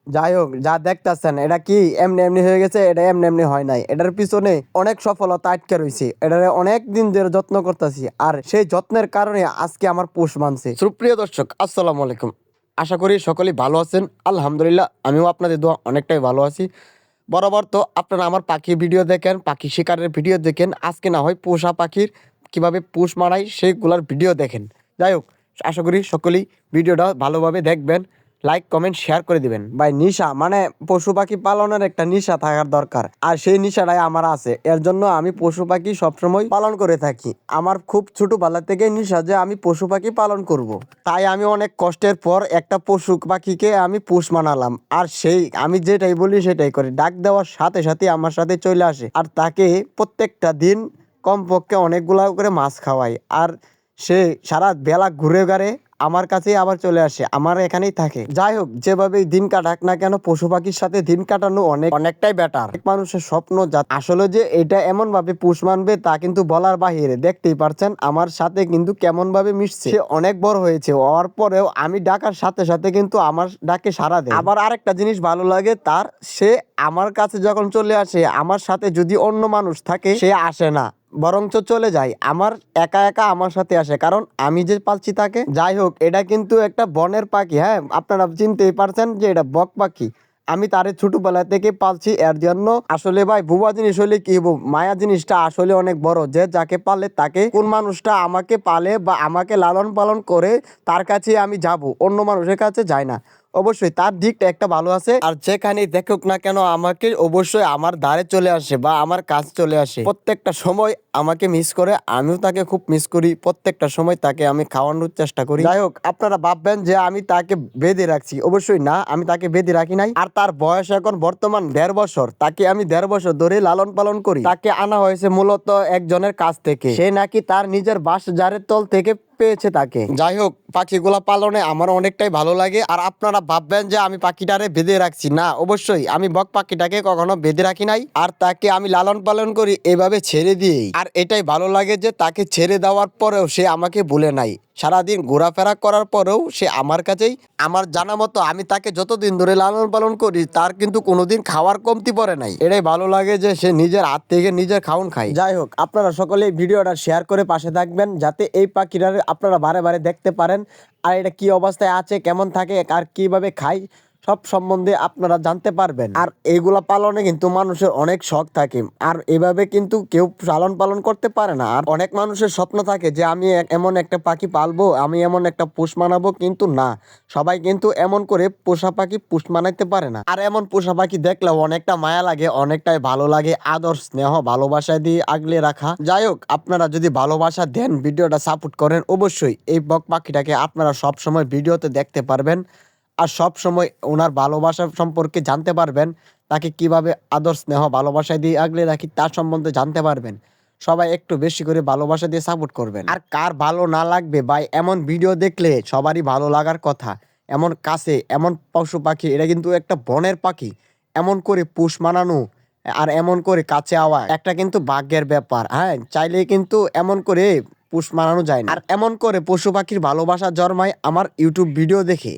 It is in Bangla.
যাই হোক, যা দেখতাছেন এটা কি এমনি এমনি হয়ে গেছে, এটা এমনি এমনি হয় নাই। এটার পিছনে অনেক সফলতা আটকে রয়েছে। এটারে অনেক দিন ধরে যত্ন করতেছি, আর সেই যত্নের কারণে আজকে আমার পোষ মানছে। সুপ্রিয় দর্শক, আসসালামু আলাইকুম। আশা করি সকলেই ভালো আছেন। আলহামদুলিল্লাহ, আমিও আপনাদের দোয়া অনেকটাই ভালো আছি। বরাবর তো আপনারা আমার পাখি ভিডিও দেখেন, পাখি শিকারের ভিডিও দেখেন। আজকে না হয় পোষা পাখির কিভাবে পোষ মানাই সেইগুলার ভিডিও দেখেন। যাই হোক, আশা করি সকলেই ভিডিওটা ভালোভাবে দেখবেন, লাইক কমেন্ট শেয়ার করে দিবেন। ভাই, নিশা মানে পশু পাখি পালনের একটা নিশা থাকার দরকার, আর সেই নিশাটাই আমার আছে। এর জন্য আমি পশু পাখি সবসময় পালন করে থাকি। আমার খুব ছোটবেলা থেকে নিশা যে আমি পশু পাখি পালন করব। তাই আমি অনেক কষ্টের পর একটা পশু পাখিকে আমি পোষ মানালাম, আর সেই আমি যেটাই বলি সেটাই করে, ডাক দেওয়ার সাথে সাথে আমার সাথে চলে আসে। আর তাকে প্রত্যেকটা দিন কমপক্ষে অনেকগুলা করে মাছ খাওয়াই, আর সে সারা বেলা ঘুরে ঘাড়ে আমার কাছেই আবার চলে আসে, আমার এখানেই থাকে। যাই হোক, যেভাবেই দিন কাটাক না কেন, পশু পাখির সাথে দিন কাটানো অনেকটাই বেটার। মানুষের স্বপ্ন যা আসলে যে এটা এমন ভাবে পোষ মানবে তা কিন্তু বলার বাহিরে। দেখতেই পারছেন আমার সাথে কিন্তু কেমন ভাবে মিশছে। সে অনেক বড় হয়েছে, হওয়ার পরেও আমি ডাকার সাথে সাথে কিন্তু আমার ডাকে সাড়া দেয়। আবার আরেকটা জিনিস ভালো লাগে তার, সে আমার কাছে যখন চলে আসে, আমার সাথে যদি অন্য মানুষ থাকে সে আসে না, বরঞ্চ চলে যায়। আমার একা একা আমার সাথে আসে, কারণ আমি যে পালছি তাকে। যাই হোক, এটা কিন্তু একটা বনের পাখি। হ্যাঁ, আপনারা চিনতেই পারছেন যে এটা বক পাখি। আমি তারে ছোটবেলা থেকে পালছি। এর জন্য আসলে ভাই, বুবা জিনিস হলে কি হবো, মায়া জিনিসটা আসলে অনেক বড়। যে যাকে পালে তাকে, কোন মানুষটা আমাকে পালে বা আমাকে লালন পালন করে তার কাছে আমি যাব, অন্য মানুষের কাছে যাই না। অবশ্যই তার দিকটা একটা ভালো আছে, আর যেখানেই দেখুক না কেন আমাকে অবশ্যই আমার দ্বারে চলে আসে বা আমার কাছে চলে আসে। প্রত্যেকটা সময় আমাকে মিস করে, আমিও তাকে খুব মিস করি। প্রত্যেকটা সময় তাকে আমি খাওয়ানোর চেষ্টা করি। যাই হোক, আপনারা ভাববেন যে আমি তাকে বেঁধে রাখছি, অবশ্যই না, আমি তাকে বেঁধে রাখি নাই। আর তার বয়স এখন বর্তমান 1.5 বছর। তাকে আমি 1.5 বছর ধরে লালন পালন করি। তাকে আনা হয়েছে মূলত একজনের কাছ থেকে, সে নাকি তার নিজের বাস জারের তল থেকে পেয়েছে তাকে। যাই হোক, পাখিগুলা পালনে আমার অনেকটাই ভালো লাগে। আর আপনারা ভাববেন যে আমি পাখিটারে বেঁধে রাখছি, না, অবশ্যই আমি বক পাখিটাকে কখনো বেঁধে রাখি নাই। আর তাকে আমি লালন পালন করি এভাবে ছেড়ে দিয়েই। আর এটাই ভালো লাগে যে তাকে ছেড়ে দেওয়ার পরেও সে আমাকে ভুলে নাই। সারাদিন ঘোরাফেরা করার পরেও সে আমার কাছেই। আমার জানা মতো আমি তাকে যতদিন ধরে লালন পালন করি তার কিন্তু কোনোদিন খাওয়ার কমতি পড়ে নাই। এটাই ভালো লাগে যে সে নিজের হাত থেকে নিজের খাওন খায়। যাই হোক, আপনারা সকলে ভিডিওটা শেয়ার করে পাশে থাকবেন, যাতে এই পাখিটা আপনারা বারে বারে দেখতে পারেন, আর এটা কি অবস্থায় আছে, কেমন থাকে, আর কিভাবে খায়, সব সম্বন্ধে আপনারা জানতে পারবেন। আর এইগুলা পালনে কিন্তু মানুষের অনেক শখ থাকে, আর এভাবে কিন্তু কেউ লালন পালন করতে পারে না। আর অনেক মানুষের স্বপ্ন থাকে যে আমি এমন একটা পাখি পালবো, আমি এমন একটা পোষ মানাবো, কিন্তু না, সবাই কিন্তু এমন করে পোষা পাখি পোষ মানাইতে পারে না। আর এমন পোষা পাখি দেখলেও অনেকটা মায়া লাগে, অনেকটাই ভালো লাগে। আদর স্নেহ ভালোবাসা দিয়ে আগলে রাখা। যাই হোক, আপনারা যদি ভালোবাসা দেন, ভিডিওটা সাপোর্ট করেন, অবশ্যই এই বক পাখিটাকে আপনারা সব সময় ভিডিওতে দেখতে পারবেন, আর সব সময় ওনার ভালোবাসা সম্পর্কে জানতে পারবেন। তাকে কিভাবে আদর স্নেহ ভালোবাসা দিয়ে আগলে রাখি তার সম্বন্ধে জানতে পারবেন। সবাই একটু বেশি করে ভালোবাসা দিয়ে সাপোর্ট করবেন। আর কার ভালো না লাগবে ভাই, এমন ভিডিও দেখলে সবারই ভালো লাগার কথা। এমন কাছে এমন পশু পাখি, এটা কিন্তু একটা বনের পাখি, এমন করে পোষ মানানো আর এমন করে কাছে আওয়া একটা কিন্তু ভাগ্যের ব্যাপার। হ্যাঁ, চাইলে কিন্তু এমন করে পোষ মানানো যায় না। আর এমন করে পশু পাখির ভালোবাসা জন্মায় আমার ইউটিউব ভিডিও দেখে।